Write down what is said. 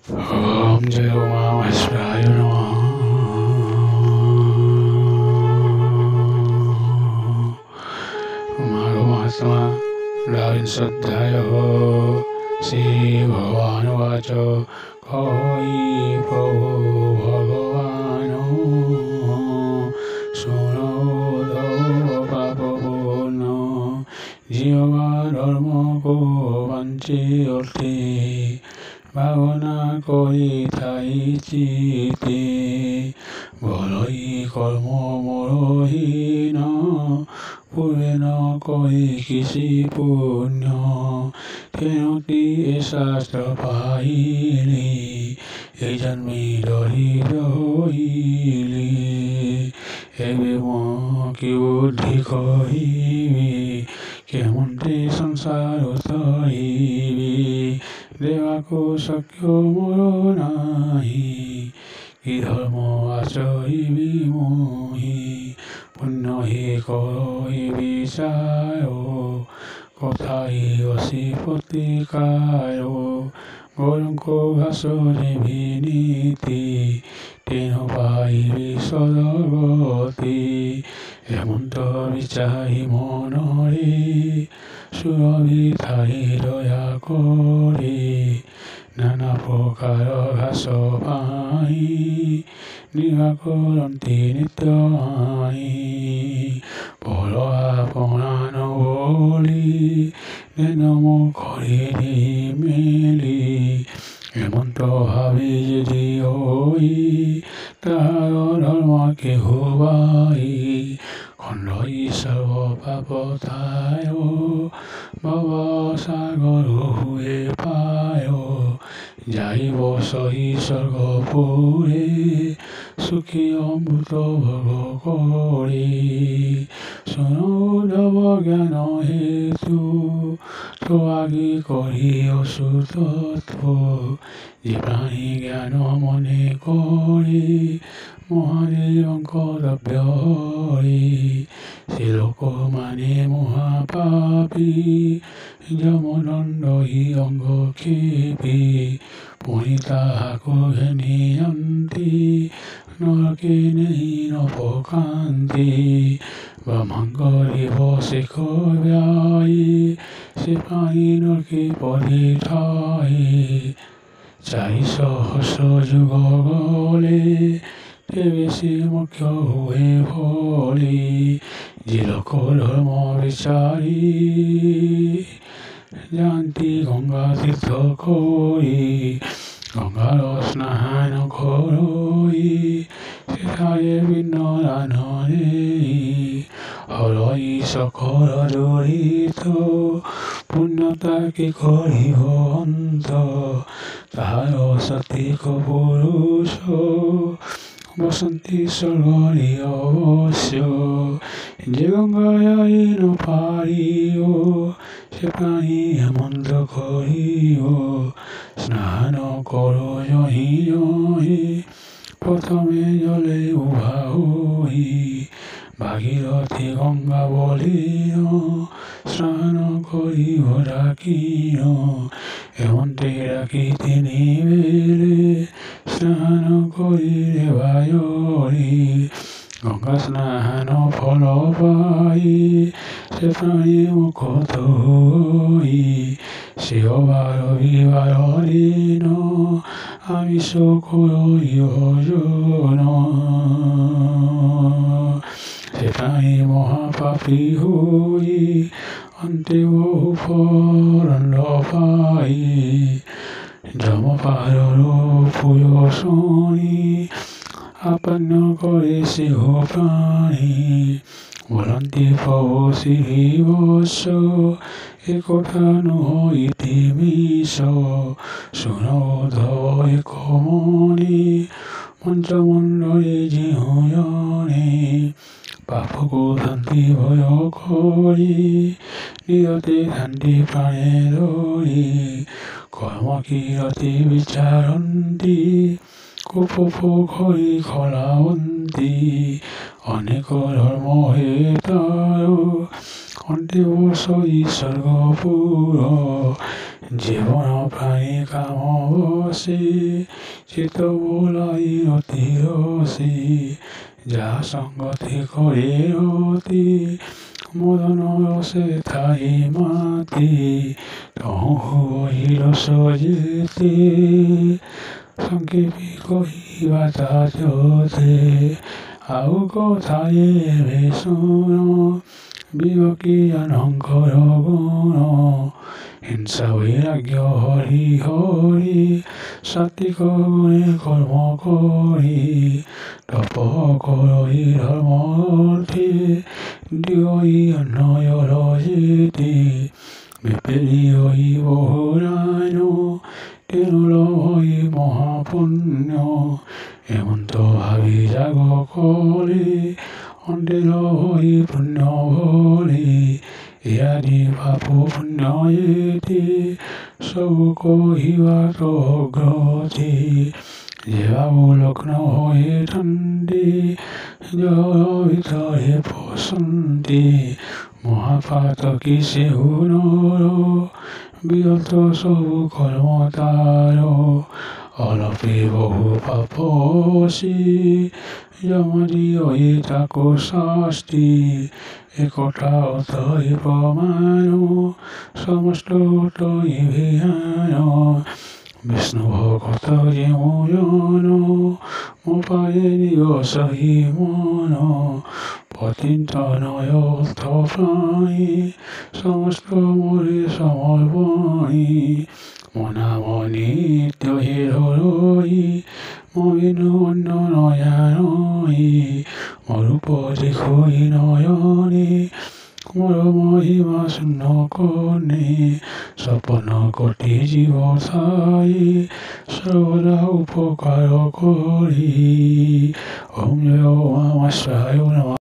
ॐ जय उमामहेश्वराय नमः। माघमासः द्वाविंशोऽध्यायः। श्रीभगवानुवाच कयि प्रभो भगवान् शृणोतु पापपूर्णो जीवधर्मको वञ्चिते ভাবনা করি তাই চিতে বলই কর্ম মরহীন পূর্বে ন করি কৃষি পুণ্য তেনতি এ শাস্ত্র পাইলি এই জন্মে দরিদ্র হইলি এবে কি বুদ্ধি কহিবি কেমন্তে সংসার তরিবি দেবাকো শক্য মোর নাহি কি ধর্ম আচরিবি মোহি পুণ্য হি করহি বিচার কথাই অসি প্রতিকার গৌরঙ্ক ভাসরে বিনীতি তেন পাইবি সদগতি হেমন্ত বিচারি মনরে সুরভি ঠাই দয়া করে নানা প্রকার ঘাস পাই নিঘা করন্তি নিত্য আই পর আপনা বলি দেন মুখরে মেলি হেমন্ত ভাবি যদি হই তাহার ধর্মকে হুবাই খণ্ডই সর্ব পাপতায় ভব সাগর হুয়ে পায় যাইব সহি স্বর্গপুরে সুখী অমৃত ভোগ করে শুনধব জ্ঞান হেতু তো আগে করি অসুতত্ব যে প্রাণী জ্ঞান মনে করে মহাদেবং কর্তব্য হরি সে লোক মানে মহাপাপী যমদণ্ড হি অঙ্গ ক্ষেপী পুনি তাহাকু ঘেনিয়ন্তি নরকে নেই নপকান্তি ব্রহ্মাঙ্গরিব শেখর ব্যয়ী সে প্রাণী নরকে পদে ঠাই 400 যুগ গলে বেশি মুখ্য হয়ে ফলে যে লোক ধর্ম বিচারি জানতি গঙ্গা তীর্থ করি গঙ্গার স্নান করই সেথায় ভিন্ন রানরে হরই সকল জড়িত পুণ্যতাকে করিব অন্ত তাহার সতীক পুরুষ বসন্তী স্বর্গরে অবশ্য যে গঙ্গায় পারিও সে প্রাণী হেমন্ত করিও স্নান করো জহি জহি প্রথমে জলে উভা হই ভাগীরথী গঙ্গা বলিল স্নান করিব ডাকিল হেমন্তে ডাকি তিনি বেলে স্নান করিলে বায়রি গঙ্গা স্নান ফল পাই সে প্রাণী মুখত হই সে অবার বিবার দিন আমিষ করি ভজন সে প্রাণী মহাপাপী হই অন্তে বহু ফল পাই যমপারর পুয়সনি আপন্ন করে সিংহ প্রাণী বলন্তি প্রভু শ্রীবৎস এ কথা নহইতে মিশ শুনধব এক মনি পঞ্চমণ্ডলে জিহয়নে পাপকু শান্তি ভয় করি নিয়তে শান্তি প্রাণে ধরি কর্ম কিরতি বিচারন্তি কুপোখরি খলাবন্তি অনেক ধর্ম হেতায় অন্তে বসই স্বর্গপুর জীৱন প্ৰাণী কাম বচি চিত বোলাই অতি ৰচি যা সংগতি কৰি অতি মদন ৰচে ঠাই মাতি তহু বহিল সজিতি সংক্ষেপী কহিবা তাতে আৰু কথায়ে ভীষণ বিবেকী জনকৰ গুণ হিংসা বৈৰাগ্য হৰি হৰি সাত্বিক গুণে কৰ্ম কৰি তপ কৰি ধৰ্মৰ্থী দিয়ই অন্নয় ৰজিতি বিপেৰি হৈ বহুৰায়ণ তেনু লভই মহাপুণ্য হেমন্ত ভাবি জাগ কলি অন্তে লভই পুণ্য ভলি ইয়াদি পাপ পুণ্য এতি সবু কহিবাত অগ্ৰতি যেবাবু লগ্ন হয়ে ঠান্ডি জল ভিতরে পচন্তি মহাপাতকী সেহু নৰ বিয়ত সবু কৰ্ম তাৰ অলপে বহু পাপসি যমদি হয়ে তাকো শাস্তি একথা অতই প্ৰমাণ সমস্ত অতই ভিয়ান বিষ্ণু ভকত যে মোজন মোপায়ে নিবসহি মন পতিতনয় অর্থ প্রাণী সমস্ত মোরে সমর্পণী মনামণি নিত্য হরই মবিনু অন্য নয়ানই মরূপ দেখি নয়নে মোর মহিমা শূন্য কর্ণে স্বপন কোটি জীব থাই সর্বদা উপকার করি ওম জয় নমঃ শিবায় নমঃ।